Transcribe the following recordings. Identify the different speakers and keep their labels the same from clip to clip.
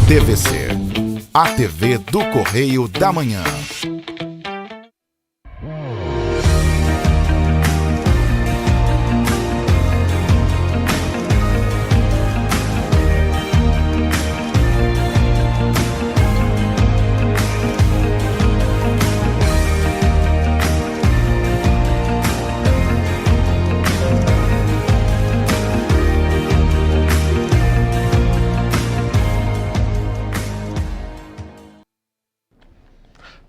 Speaker 1: TVC, a TV do Correio da Manhã.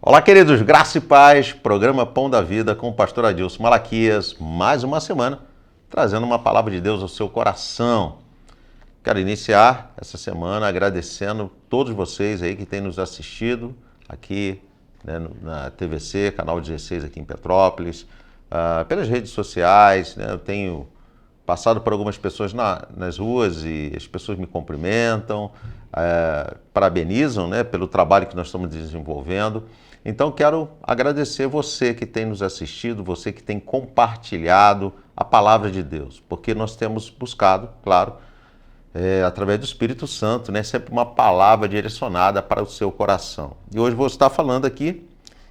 Speaker 2: Olá, queridos, graça e paz, programa Pão da Vida com o pastor Adilson Malaquias, mais uma semana, trazendo uma palavra de Deus ao seu coração. Quero iniciar essa semana agradecendo todos vocês aí que têm nos assistido aqui, né, na TVC, canal 16 aqui em Petrópolis, pelas redes sociais, né, eu tenho passado por algumas pessoas nas ruas e as pessoas me cumprimentam, parabenizam, né, pelo trabalho que nós estamos desenvolvendo. Então quero agradecer você que tem nos assistido, você que tem compartilhado a palavra de Deus, porque nós temos buscado, claro, através do Espírito Santo, né, sempre uma palavra direcionada para o seu coração. E hoje vou estar falando aqui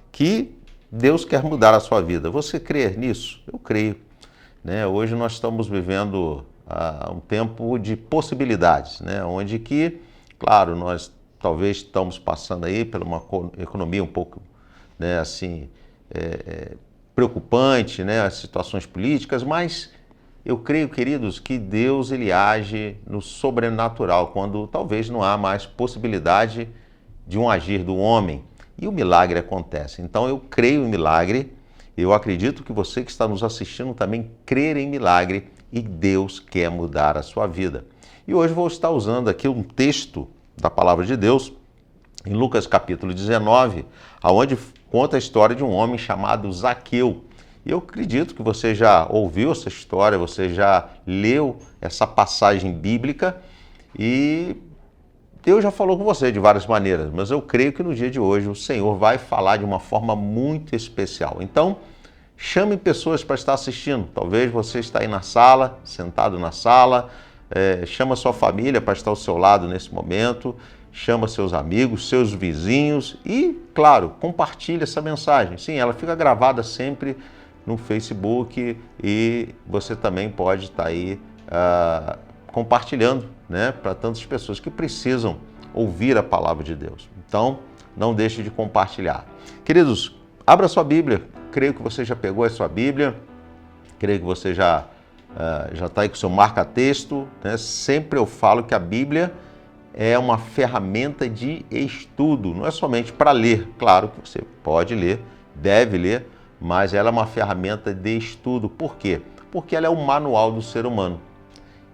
Speaker 2: que Deus quer mudar a sua vida. Você crê nisso? Eu creio. Né? Hoje nós estamos vivendo um tempo de possibilidades, né? Onde que, claro, nós talvez estamos passando aí por uma economia um pouco, né, assim, preocupante, né, as situações políticas, mas eu creio, queridos, que Deus ele age no sobrenatural, quando talvez não há mais possibilidade de um agir do homem, e o milagre acontece. Então eu creio em milagre, eu acredito que você que está nos assistindo também crê em milagre, e Deus quer mudar a sua vida. E hoje vou estar usando aqui um texto da palavra de Deus, em Lucas capítulo 19, onde conta a história de um homem chamado Zaqueu. E eu acredito que você já ouviu essa história, você já leu essa passagem bíblica e Deus já falou com você de várias maneiras, mas eu creio que no dia de hoje o Senhor vai falar de uma forma muito especial. Então, chame pessoas para estar assistindo. Talvez você está aí na sala, sentado na sala, chama sua família para estar ao seu lado nesse momento, chama seus amigos, seus vizinhos e, claro, compartilhe essa mensagem. Sim, ela fica gravada sempre no Facebook e você também pode estar aí compartilhando, né, para tantas pessoas que precisam ouvir a palavra de Deus. Então, não deixe de compartilhar. Queridos, abra sua Bíblia. Creio que você já pegou a sua Bíblia, creio que você já está aí com o seu marca-texto, né? Sempre eu falo que a Bíblia é uma ferramenta de estudo, não é somente para ler. Claro que você pode ler, deve ler, mas ela é uma ferramenta de estudo. Por quê? Porque ela é o manual do ser humano.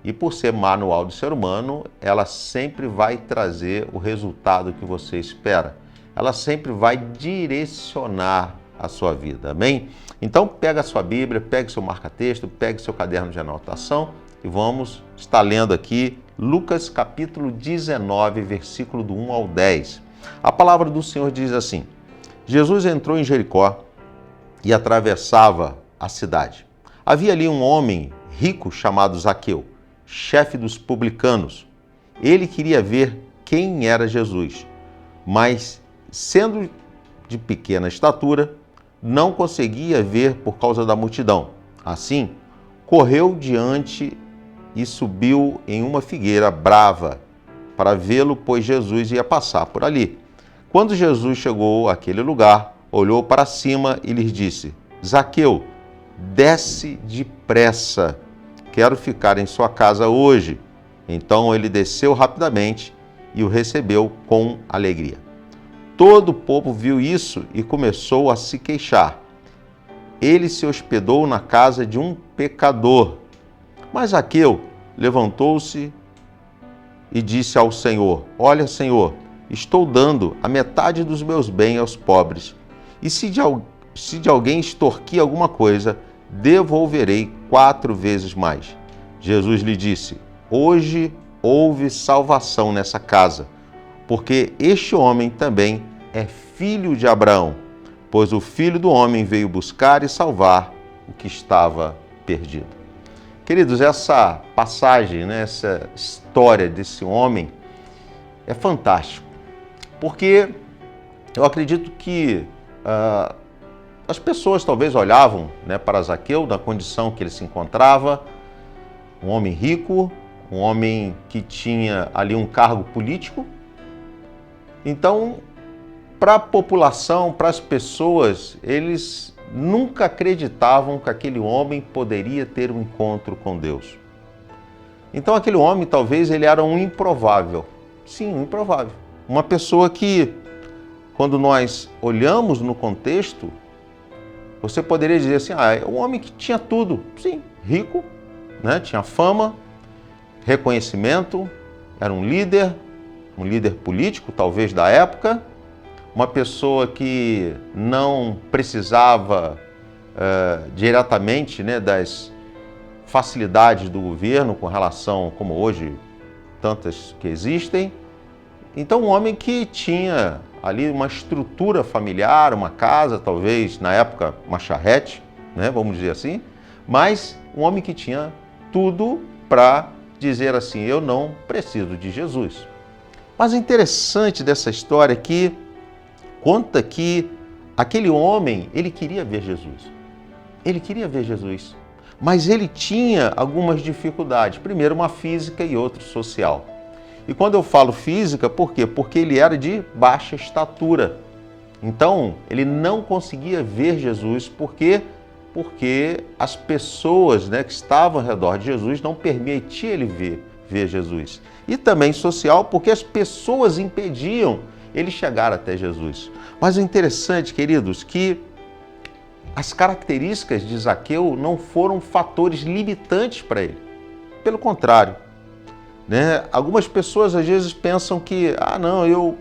Speaker 2: E por ser manual do ser humano, ela sempre vai trazer o resultado que você espera. Ela sempre vai direcionar a sua vida, amém? Então pega a sua Bíblia, pegue seu marca-texto, pegue seu caderno de anotação e vamos estar lendo aqui Lucas capítulo 19, versículo do 1 ao 10. A palavra do Senhor diz assim: Jesus entrou em Jericó e atravessava a cidade. Havia ali um homem rico chamado Zaqueu, chefe dos publicanos. Ele queria ver quem era Jesus, mas sendo de pequena estatura, não conseguia ver por causa da multidão. Assim, correu diante e subiu em uma figueira brava para vê-lo, pois Jesus ia passar por ali. Quando Jesus chegou àquele lugar, olhou para cima e lhes disse: Zaqueu, desce depressa, quero ficar em sua casa hoje. Então ele desceu rapidamente e o recebeu com alegria. Todo o povo viu isso e começou a se queixar. Ele se hospedou na casa de um pecador. Mas Zaqueu levantou-se e disse ao Senhor: Olha, Senhor, estou dando a metade dos meus bens aos pobres. E se de alguém extorquir alguma coisa, devolverei 4 vezes mais. Jesus lhe disse: Hoje houve salvação nessa casa, porque este homem também é filho de Abraão, pois o Filho do Homem veio buscar e salvar o que estava perdido. Queridos, essa passagem, né, essa história desse homem é fantástico, porque eu acredito que as pessoas talvez olhavam, né, para Zaqueu, na condição que ele se encontrava, um homem rico, um homem que tinha ali um cargo político. Então, para a população, para as pessoas, eles nunca acreditavam que aquele homem poderia ter um encontro com Deus. Então, aquele homem, talvez, ele era um improvável. Sim, um improvável. Uma pessoa que, quando nós olhamos no contexto, você poderia dizer assim, é um homem que tinha tudo. Sim, rico, né? Tinha fama, reconhecimento, era um líder político, talvez, da época, uma pessoa que não precisava diretamente, né, das facilidades do governo com relação, como hoje, tantas que existem. Então, um homem que tinha ali uma estrutura familiar, uma casa, talvez, na época, uma charrete, né, vamos dizer assim, mas um homem que tinha tudo para dizer assim, eu não preciso de Jesus. Mas o interessante dessa história é que conta que aquele homem, ele queria ver Jesus. Ele queria ver Jesus, mas ele tinha algumas dificuldades. Primeiro, uma física e outra social. E quando eu falo física, por quê? Porque ele era de baixa estatura. Então, ele não conseguia ver Jesus, porque as pessoas, né, que estavam ao redor de Jesus não permitiam ele ver Jesus. E também social, porque as pessoas impediam ele chegar até Jesus. Mas o interessante, queridos, que as características de Zaqueu não foram fatores limitantes para ele. Pelo contrário, né? Algumas pessoas às vezes pensam que, não, eu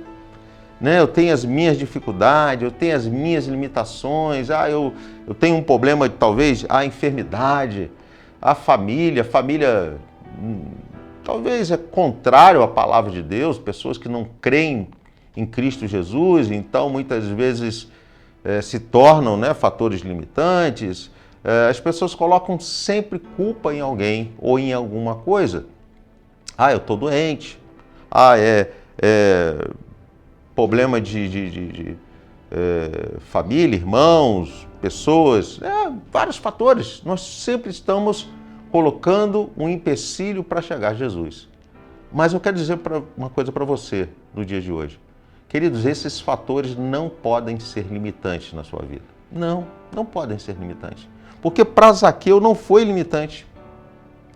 Speaker 2: tenho as minhas dificuldades, eu tenho as minhas limitações, eu tenho um problema, talvez, a enfermidade, a família talvez é contrário à palavra de Deus, pessoas que não creem em Cristo Jesus, então muitas vezes se tornam, né, fatores limitantes. As pessoas colocam sempre culpa em alguém ou em alguma coisa. Eu estou doente, problema de família, irmãos, pessoas, vários fatores. Nós sempre estamos colocando um empecilho para chegar a Jesus. Mas eu quero dizer uma coisa para você no dia de hoje. Queridos, esses fatores não podem ser limitantes na sua vida. Não podem ser limitantes. Porque para Zaqueu não foi limitante.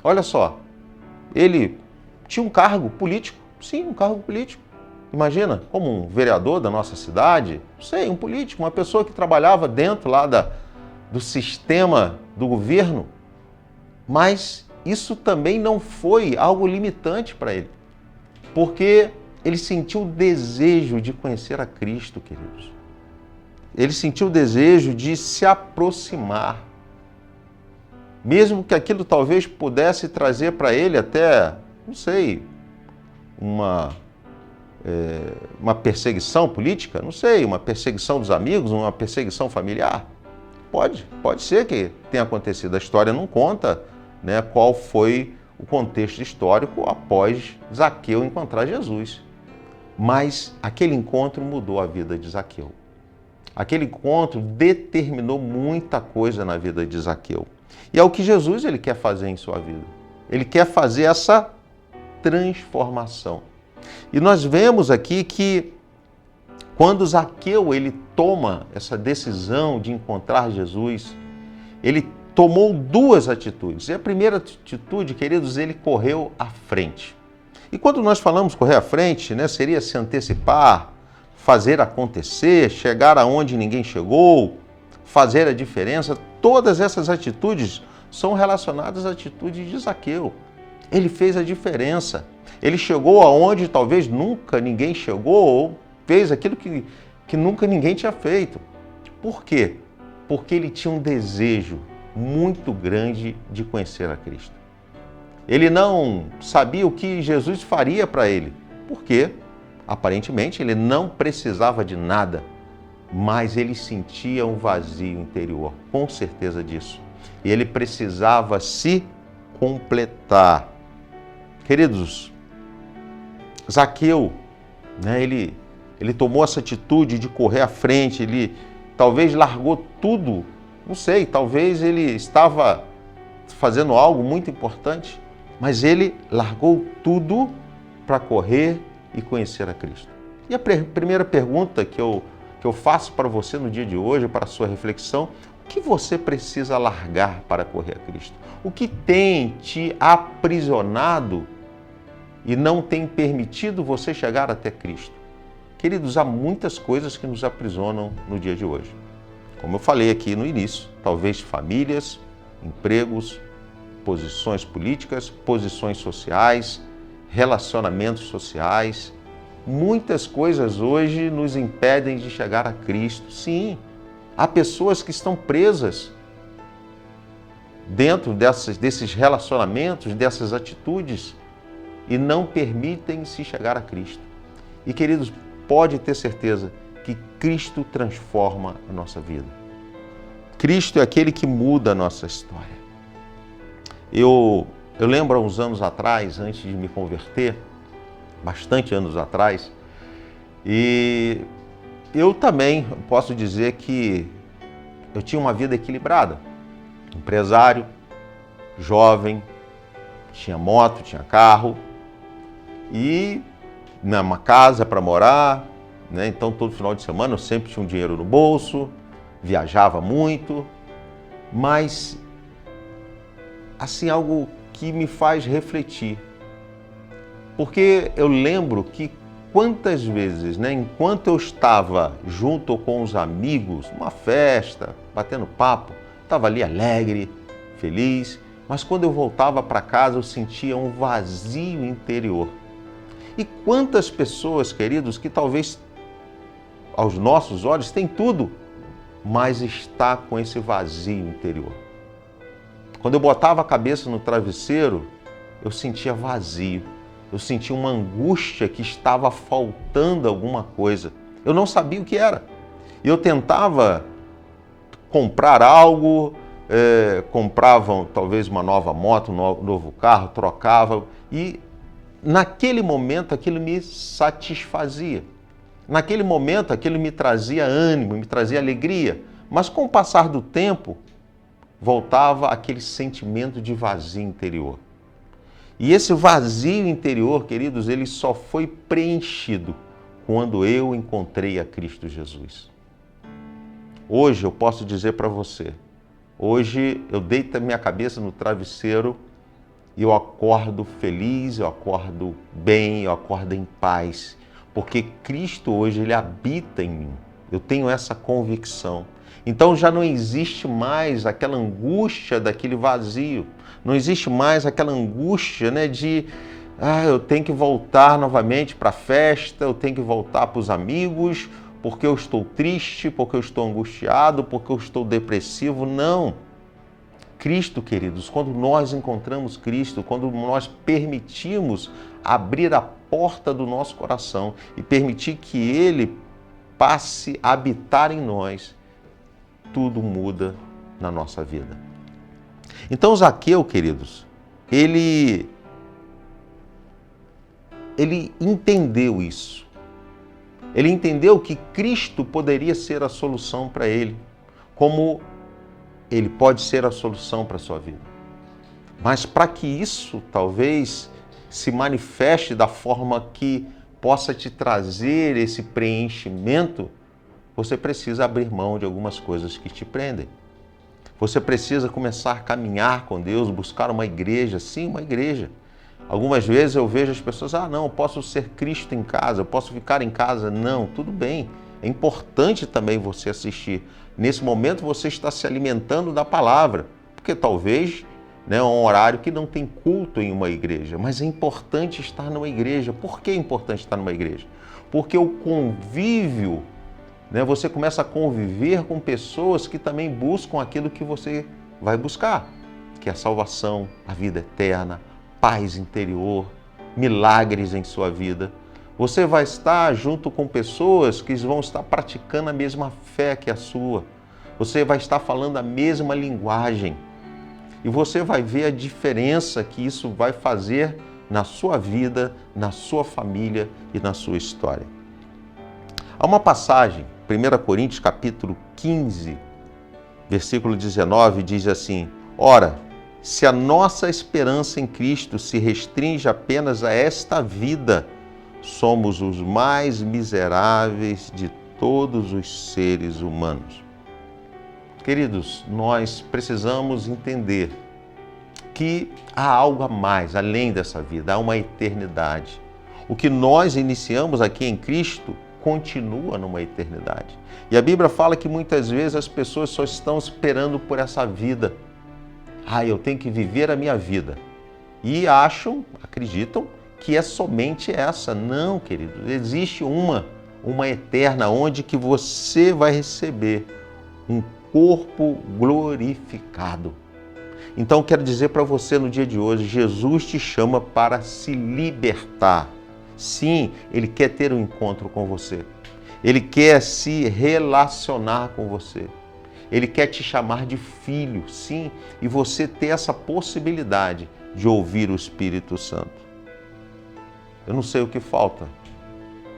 Speaker 2: Olha só, ele tinha um cargo político. Sim, um cargo político. Imagina, como um vereador da nossa cidade, um político, uma pessoa que trabalhava dentro lá do sistema do governo. Mas isso também não foi algo limitante para ele. Porque ele sentiu o desejo de conhecer a Cristo, queridos. Ele sentiu o desejo de se aproximar. Mesmo que aquilo talvez pudesse trazer para ele até, uma perseguição política, uma perseguição dos amigos, uma perseguição familiar. Pode ser que tenha acontecido. A história não conta, né, qual foi o contexto histórico após Zaqueu encontrar Jesus. Mas aquele encontro mudou a vida de Zaqueu. Aquele encontro determinou muita coisa na vida de Zaqueu. E é o que Jesus ele quer fazer em sua vida. Ele quer fazer essa transformação. E nós vemos aqui que quando Zaqueu ele toma essa decisão de encontrar Jesus, ele tomou duas atitudes. E a primeira atitude, queridos, ele correu à frente. E quando nós falamos correr à frente, né, seria se antecipar, fazer acontecer, chegar aonde ninguém chegou, fazer a diferença. Todas essas atitudes são relacionadas à atitude de Zaqueu. Ele fez a diferença. Ele chegou aonde talvez nunca ninguém chegou, ou fez aquilo que nunca ninguém tinha feito. Por quê? Porque ele tinha um desejo muito grande de conhecer a Cristo. Ele não sabia o que Jesus faria para ele. Por quê? Aparentemente, ele não precisava de nada, mas ele sentia um vazio interior, com certeza disso. e ele precisava se completar. Queridos, Zaqueu, né, ele tomou essa atitude de correr à frente, ele talvez largou tudo, não sei, talvez ele estava fazendo algo muito importante, mas ele largou tudo para correr e conhecer a Cristo. E a primeira pergunta que eu faço para você no dia de hoje, para a sua reflexão: o que você precisa largar para correr a Cristo? O que tem te aprisionado e não tem permitido você chegar até Cristo? Queridos, há muitas coisas que nos aprisionam no dia de hoje. Como eu falei aqui no início, talvez famílias, empregos, posições políticas, posições sociais, relacionamentos sociais. Muitas coisas hoje nos impedem de chegar a Cristo. Sim, há pessoas que estão presas dentro desses relacionamentos, dessas atitudes, e não permitem se chegar a Cristo. E, queridos, pode ter certeza que Cristo transforma a nossa vida. Cristo é aquele que muda a nossa história. Eu lembro há uns anos atrás, antes de me converter, bastante anos atrás, e eu também posso dizer que eu tinha uma vida equilibrada. Empresário, jovem, tinha moto, tinha carro e uma casa para morar, né? Então todo final de semana eu sempre tinha um dinheiro no bolso, viajava muito, mas assim, algo que me faz refletir. Porque eu lembro que quantas vezes, né, enquanto eu estava junto com os amigos, numa festa, batendo papo, estava ali alegre, feliz, mas quando eu voltava para casa eu sentia um vazio interior. E quantas pessoas, queridos, que talvez aos nossos olhos têm tudo, mas está com esse vazio interior. Quando eu botava a cabeça no travesseiro, eu sentia vazio. Eu sentia uma angústia que estava faltando alguma coisa. Eu não sabia o que era. Eu tentava comprar algo, comprava talvez uma nova moto, um novo carro, trocava. E naquele momento aquilo me satisfazia. Naquele momento aquilo me trazia ânimo, me trazia alegria. Mas com o passar do tempo, voltava aquele sentimento de vazio interior. E esse vazio interior, queridos, ele só foi preenchido quando eu encontrei a Cristo Jesus. Hoje eu posso dizer para você, hoje eu deito a minha cabeça no travesseiro e eu acordo feliz, eu acordo bem, eu acordo em paz, porque Cristo hoje ele habita em mim. Eu tenho essa convicção. Então já não existe mais aquela angústia daquele vazio. Não existe mais aquela angústia, né, de eu tenho que voltar novamente para a festa, eu tenho que voltar para os amigos, porque eu estou triste, porque eu estou angustiado, porque eu estou depressivo. Não. Cristo, queridos, quando nós encontramos Cristo, quando nós permitimos abrir a porta do nosso coração e permitir que Ele passe a habitar em nós, tudo muda na nossa vida. Então Zaqueu, queridos, ele entendeu isso. Ele entendeu que Cristo poderia ser a solução para ele, como ele pode ser a solução para a sua vida. Mas para que isso talvez se manifeste da forma que possa te trazer esse preenchimento, você precisa abrir mão de algumas coisas que te prendem. Você precisa começar a caminhar com Deus, buscar uma igreja. Sim, uma igreja. Algumas vezes eu vejo as pessoas, não, eu posso ser Cristo em casa, eu posso ficar em casa. Não, tudo bem. É importante também você assistir. Nesse momento você está se alimentando da palavra, porque talvez é um horário que não tem culto em uma igreja, mas é importante estar numa igreja. Por que é importante estar numa igreja? Porque o convívio, você começa a conviver com pessoas que também buscam aquilo que você vai buscar, que é a salvação, a vida eterna, paz interior, milagres em sua vida. Você vai estar junto com pessoas que vão estar praticando a mesma fé que a sua. Você vai estar falando a mesma linguagem. E você vai ver a diferença que isso vai fazer na sua vida, na sua família e na sua história. Há uma passagem, 1 Coríntios capítulo 15, versículo 19, diz assim: ora, se a nossa esperança em Cristo se restringe apenas a esta vida, somos os mais miseráveis de todos os seres humanos. Queridos, nós precisamos entender que há algo a mais, além dessa vida, há uma eternidade. O que nós iniciamos aqui em Cristo continua numa eternidade. E a Bíblia fala que muitas vezes as pessoas só estão esperando por essa vida. Eu tenho que viver a minha vida. E acreditam que é somente essa. Não, querido, existe uma eterna, onde que você vai receber um corpo glorificado. Então, quero dizer para você no dia de hoje, Jesus te chama para se libertar. Sim, Ele quer ter um encontro com você. Ele quer se relacionar com você. Ele quer te chamar de filho, sim, e você ter essa possibilidade de ouvir o Espírito Santo. Eu não sei o que falta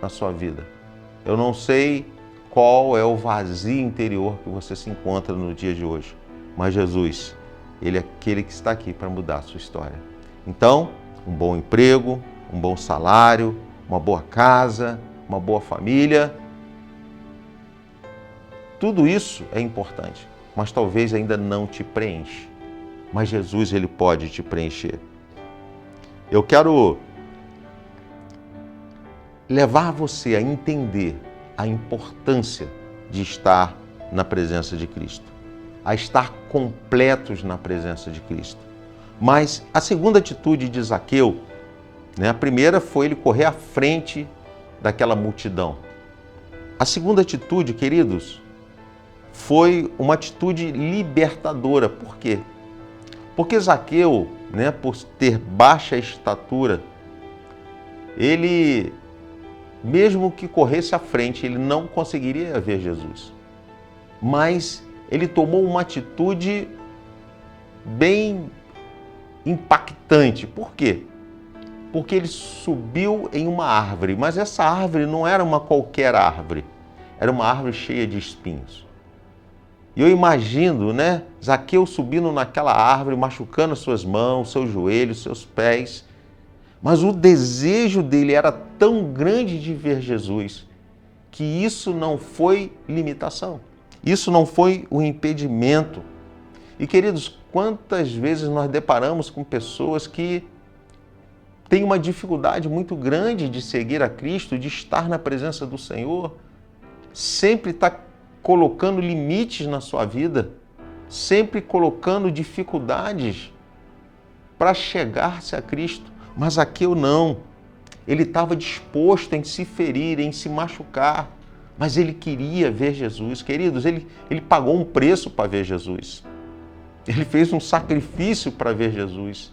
Speaker 2: na sua vida. Eu não sei qual é o vazio interior que você se encontra no dia de hoje. Mas Jesus, Ele é aquele que está aqui para mudar a sua história. Então, um bom emprego, um bom salário, uma boa casa, uma boa família. Tudo isso é importante, mas talvez ainda não te preenche. Mas Jesus, Ele pode te preencher. Eu quero levar você a entender a importância de estar na presença de Cristo, a estar completos na presença de Cristo. Mas a segunda atitude de Zaqueu, a primeira foi ele correr à frente daquela multidão. A segunda atitude, queridos, foi uma atitude libertadora. Por quê? Porque Zaqueu, por ter baixa estatura, ele, mesmo que corresse à frente, ele não conseguiria ver Jesus. Mas ele tomou uma atitude bem impactante. Por quê? Porque ele subiu em uma árvore, mas essa árvore não era uma qualquer árvore, era uma árvore cheia de espinhos. E eu imagino, Zaqueu subindo naquela árvore, machucando suas mãos, seus joelhos, seus pés, mas o desejo dele era tão grande de ver Jesus, que isso não foi limitação, isso não foi um impedimento. E queridos, quantas vezes nós deparamos com pessoas que têm uma dificuldade muito grande de seguir a Cristo, de estar na presença do Senhor, sempre está colocando limites na sua vida, sempre colocando dificuldades para chegar-se a Cristo. Mas Zaqueu não. Ele estava disposto em se ferir, em se machucar, mas ele queria ver Jesus. Queridos, ele pagou um preço para ver Jesus. Ele fez um sacrifício para ver Jesus.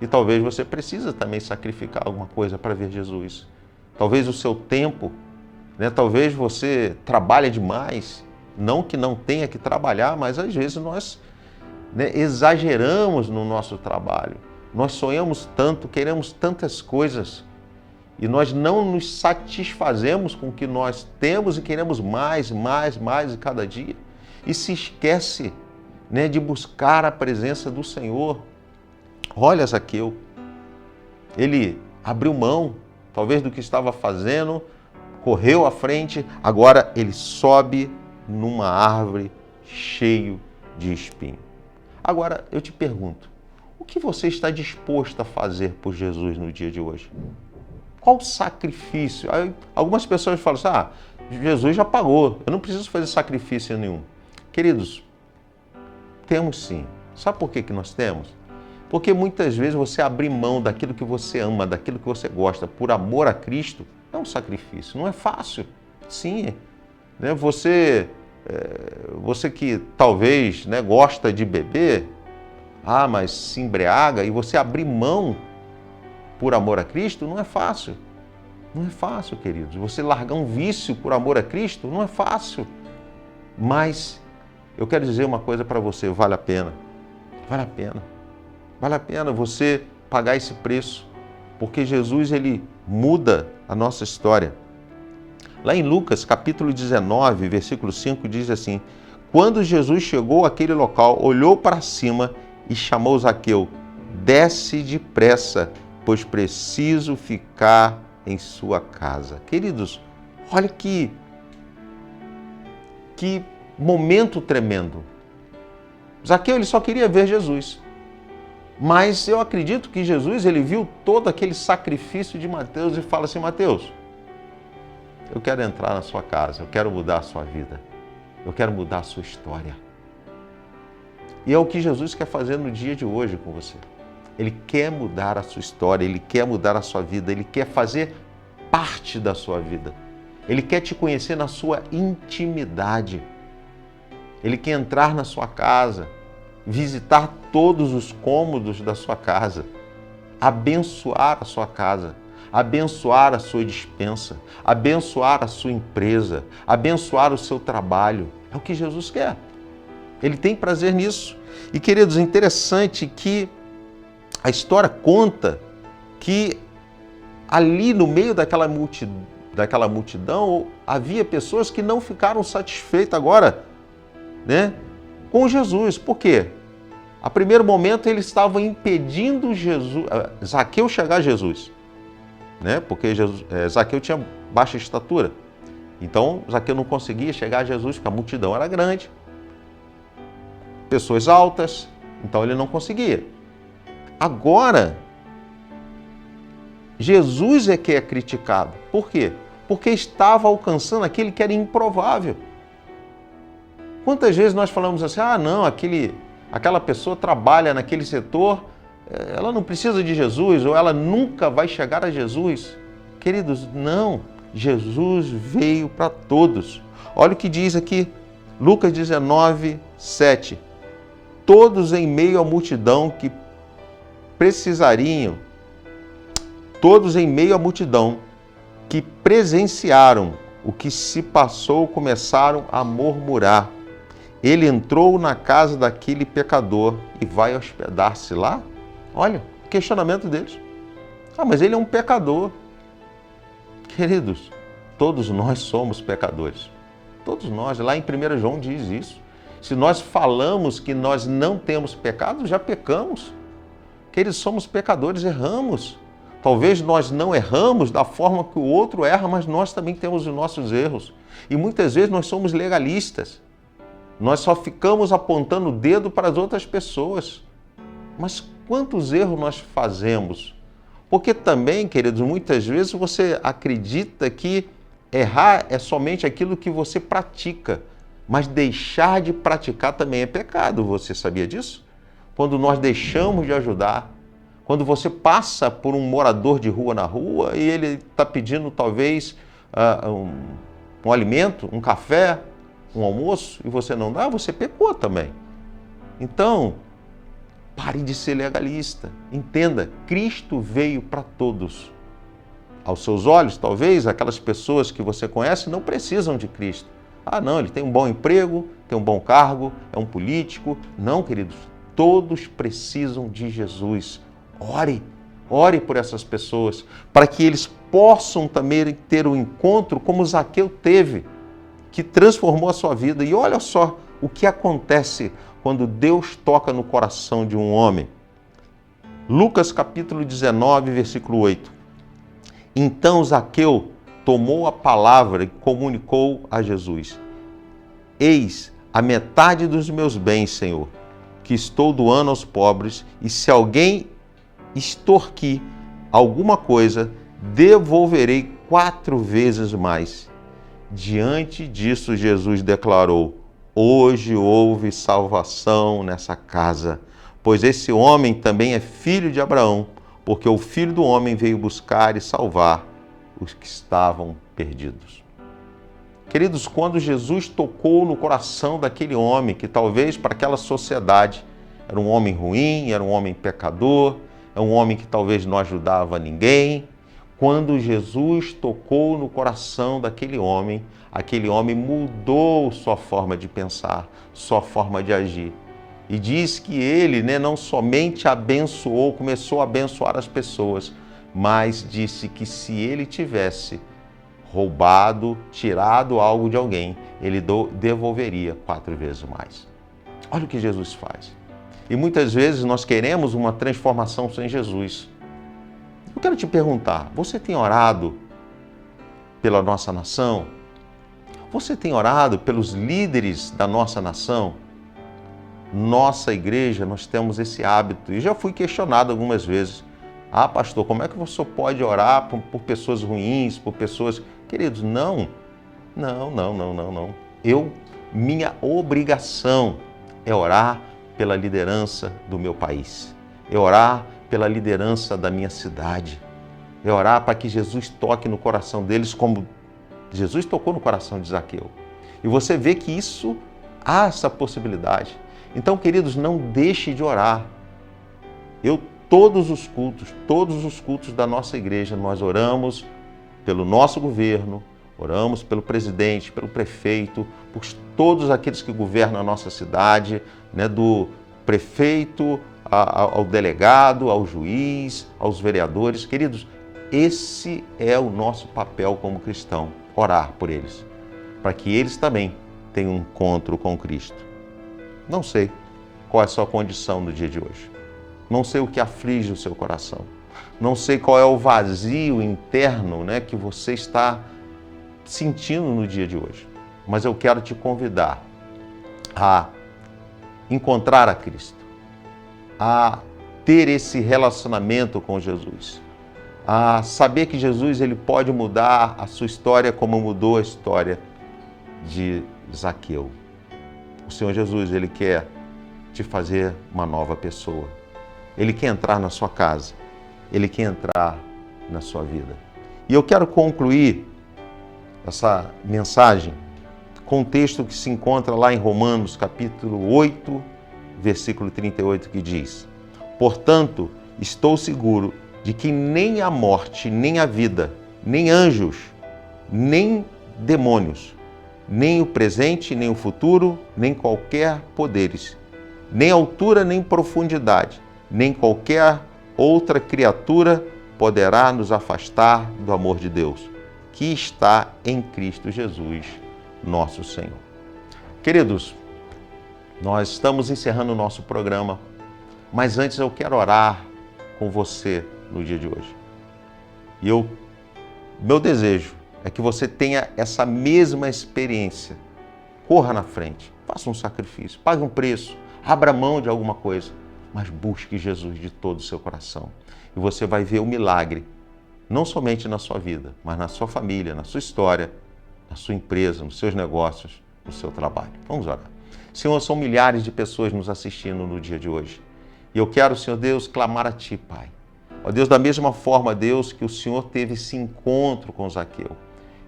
Speaker 2: E talvez você precisa também sacrificar alguma coisa para ver Jesus. Talvez o seu tempo, talvez você trabalhe demais. Não que não tenha que trabalhar, mas às vezes nós exageramos no nosso trabalho. Nós sonhamos tanto, queremos tantas coisas e nós não nos satisfazemos com o que nós temos e queremos mais cada dia. E se esquece de buscar a presença do Senhor. Olha Zaqueu, ele abriu mão, talvez do que estava fazendo, correu à frente, agora ele sobe numa árvore cheio de espinho. Agora eu te pergunto, o que você está disposto a fazer por Jesus no dia de hoje? Qual sacrifício? Algumas pessoas falam assim, Jesus já pagou, eu não preciso fazer sacrifício nenhum. Queridos, temos sim. Sabe por que nós temos? Porque muitas vezes você abrir mão daquilo que você ama, daquilo que você gosta, por amor a Cristo, é um sacrifício. Não é fácil. Sim. Você que talvez gosta de beber, mas se embriaga, e você abrir mão por amor a Cristo, não é fácil. Não é fácil, queridos. Você largar um vício por amor a Cristo, não é fácil. Mas eu quero dizer uma coisa para você, vale a pena. Vale a pena. Vale a pena você pagar esse preço, porque Jesus, ele muda a nossa história. Lá em Lucas, capítulo 19, versículo 5, diz assim: quando Jesus chegou àquele local, olhou para cima e chamou Zaqueu: desce depressa, pois preciso ficar em sua casa. Queridos, olha que momento tremendo. Zaqueu, ele só queria ver Jesus. Mas eu acredito que Jesus, ele viu todo aquele sacrifício de Mateus e fala assim: Mateus, eu quero entrar na sua casa, eu quero mudar a sua vida, eu quero mudar a sua história. E é o que Jesus quer fazer no dia de hoje com você. Ele quer mudar a sua história, ele quer mudar a sua vida, ele quer fazer parte da sua vida. Ele quer te conhecer na sua intimidade. Ele quer entrar na sua casa, visitar todos os cômodos da sua casa, abençoar a sua casa, abençoar a sua despensa, abençoar a sua empresa, abençoar o seu trabalho. É o que Jesus quer. Ele tem prazer nisso. E, queridos, é interessante que a história conta que ali no meio daquela multidão havia pessoas que não ficaram satisfeitas agora, né, com Jesus. Por quê? A primeiro momento eles estavam impedindo Zaqueu chegar a Jesus, né? Porque Zaqueu tinha baixa estatura. Então Zaqueu não conseguia chegar a Jesus porque a multidão era grande, pessoas altas, então ele não conseguia. Agora, Jesus é que é criticado. Por quê? Porque estava alcançando aquele que era improvável. Quantas vezes nós falamos assim: ah, não, aquela pessoa trabalha naquele setor, ela não precisa de Jesus, ou ela nunca vai chegar a Jesus. Queridos, não. Jesus veio para todos. Olha o que diz aqui, Lucas 19, 7. Todos em meio à multidão que presenciaram o que se passou, começaram a murmurar. Ele entrou na casa daquele pecador e vai hospedar-se lá? Olha, o questionamento deles. Ah, mas ele é um pecador. Queridos, todos nós somos pecadores. Todos nós. Lá em 1 João diz isso. Se nós falamos que nós não temos pecado, já pecamos. Queridos, somos pecadores, erramos. Talvez nós não erramos da forma que o outro erra, mas nós também temos os nossos erros. E muitas vezes nós somos legalistas. Nós só ficamos apontando o dedo para as outras pessoas. Mas quantos erros nós fazemos? Porque também, queridos, muitas vezes você acredita que errar é somente aquilo que você pratica. Mas deixar de praticar também é pecado. Você sabia disso? Quando nós deixamos de ajudar, quando você passa por um morador de rua na rua e ele está pedindo talvez um alimento, um café, um almoço, e você não dá, você pecou também. Então, pare de ser legalista. Entenda, Cristo veio para todos. Aos seus olhos, talvez, aquelas pessoas que você conhece não precisam de Cristo. Ah, não, ele tem um bom emprego, tem um bom cargo, é um político. Não, queridos, todos precisam de Jesus. Ore por essas pessoas, para que eles possam também ter um encontro como Zaqueu teve, que transformou a sua vida. E olha só o que acontece quando Deus toca no coração de um homem. Lucas capítulo 19, versículo 8. Então Zaqueu tomou a palavra e comunicou a Jesus: eis a metade dos meus bens, Senhor, que estou doando aos pobres, e se alguém extorquir alguma coisa, devolverei 4 vezes mais. Diante disso, Jesus declarou: hoje houve salvação nessa casa, pois esse homem também é filho de Abraão, porque o Filho do Homem veio buscar e salvar os que estavam perdidos. Queridos, quando Jesus tocou no coração daquele homem, que talvez para aquela sociedade era um homem ruim, era um homem pecador, é um homem que talvez não ajudava ninguém, quando Jesus tocou no coração daquele homem, aquele homem mudou sua forma de pensar, sua forma de agir. E diz que ele, não somente abençoou, começou a abençoar as pessoas, mas disse que se ele tivesse roubado, tirado algo de alguém, ele devolveria 4 vezes mais. Olha o que Jesus faz. E muitas vezes nós queremos uma transformação sem Jesus. Eu quero te perguntar, você tem orado pela nossa nação? Você tem orado pelos líderes da nossa nação? Nossa igreja, nós temos esse hábito. E já fui questionado algumas vezes. Ah, pastor, como é que você pode orar por pessoas ruins, por pessoas... Queridos, não. Minha obrigação é orar pela liderança do meu país. É orar pela liderança da minha cidade. É orar para que Jesus toque no coração deles como Jesus tocou no coração de Zaqueu. E você vê que isso há essa possibilidade. Então, queridos, não deixe de orar. Todos os cultos da nossa igreja, nós oramos pelo nosso governo, oramos pelo presidente, pelo prefeito, por todos aqueles que governam a nossa cidade, do prefeito ao delegado, ao juiz, aos vereadores. Queridos, esse é o nosso papel como cristão, orar por eles, para que eles também tenham um encontro com Cristo. Não sei qual é a sua condição no dia de hoje. Não sei o que aflige o seu coração. Não sei qual é o vazio interno, que você está sentindo no dia de hoje. Mas eu quero te convidar a encontrar a Cristo, a ter esse relacionamento com Jesus, a saber que Jesus ele pode mudar a sua história como mudou a história de Zaqueu. O Senhor Jesus, ele quer te fazer uma nova pessoa. Ele quer entrar na sua casa. Ele quer entrar na sua vida. E eu quero concluir essa mensagem com um texto que se encontra lá em Romanos, capítulo 8, versículo 38, que diz: portanto, estou seguro de que nem a morte, nem a vida, nem anjos, nem demônios, nem o presente, nem o futuro, nem qualquer poderes, nem altura, nem profundidade, nem qualquer outra criatura poderá nos afastar do amor de Deus, que está em Cristo Jesus, nosso Senhor. Queridos, nós estamos encerrando o nosso programa, mas antes eu quero orar com você no dia de hoje. E meu desejo é que você tenha essa mesma experiência. Corra na frente, faça um sacrifício, pague um preço, abra mão de alguma coisa, mas busque Jesus de todo o seu coração. E você vai ver o milagre, não somente na sua vida, mas na sua família, na sua história, na sua empresa, nos seus negócios, no seu trabalho. Vamos orar. Senhor, são milhares de pessoas nos assistindo no dia de hoje. E eu quero, Senhor Deus, clamar a Ti, Pai. Ó Deus, da mesma forma, Deus, que o Senhor teve esse encontro com Zaqueu,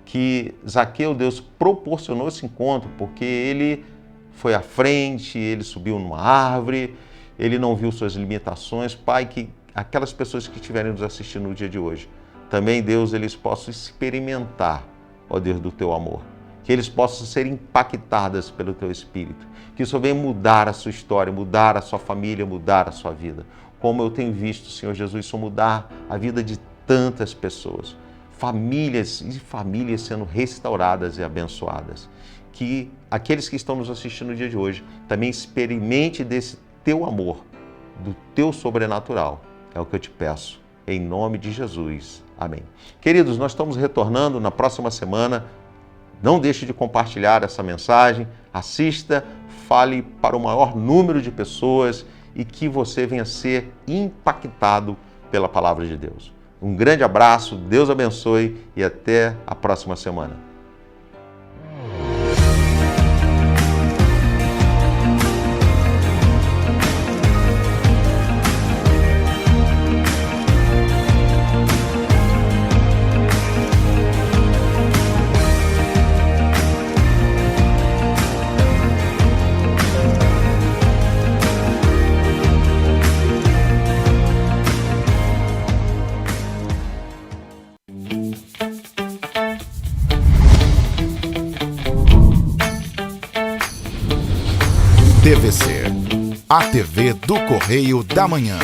Speaker 2: que Zaqueu, Deus, proporcionou esse encontro, porque ele foi à frente, ele subiu numa árvore, ele não viu suas limitações. Pai, que aquelas pessoas que estiverem nos assistindo no dia de hoje, também, Deus, eles possam experimentar, ó Deus, do Teu amor. Que eles possam ser impactadas pelo Teu Espírito. Que isso venha mudar a sua história, mudar a sua família, mudar a sua vida. Como eu tenho visto, Senhor Jesus, isso mudar a vida de tantas pessoas. Famílias e famílias sendo restauradas e abençoadas. Que aqueles que estão nos assistindo no dia de hoje também experimente desse Teu amor, do Teu sobrenatural. É o que eu te peço, em nome de Jesus. Amém. Queridos, nós estamos retornando na próxima semana. Não deixe de compartilhar essa mensagem, assista, fale para o maior número de pessoas e que você venha ser impactado pela palavra de Deus. Um grande abraço, Deus abençoe e até a próxima semana.
Speaker 1: TVC A TV do Correio da Manhã.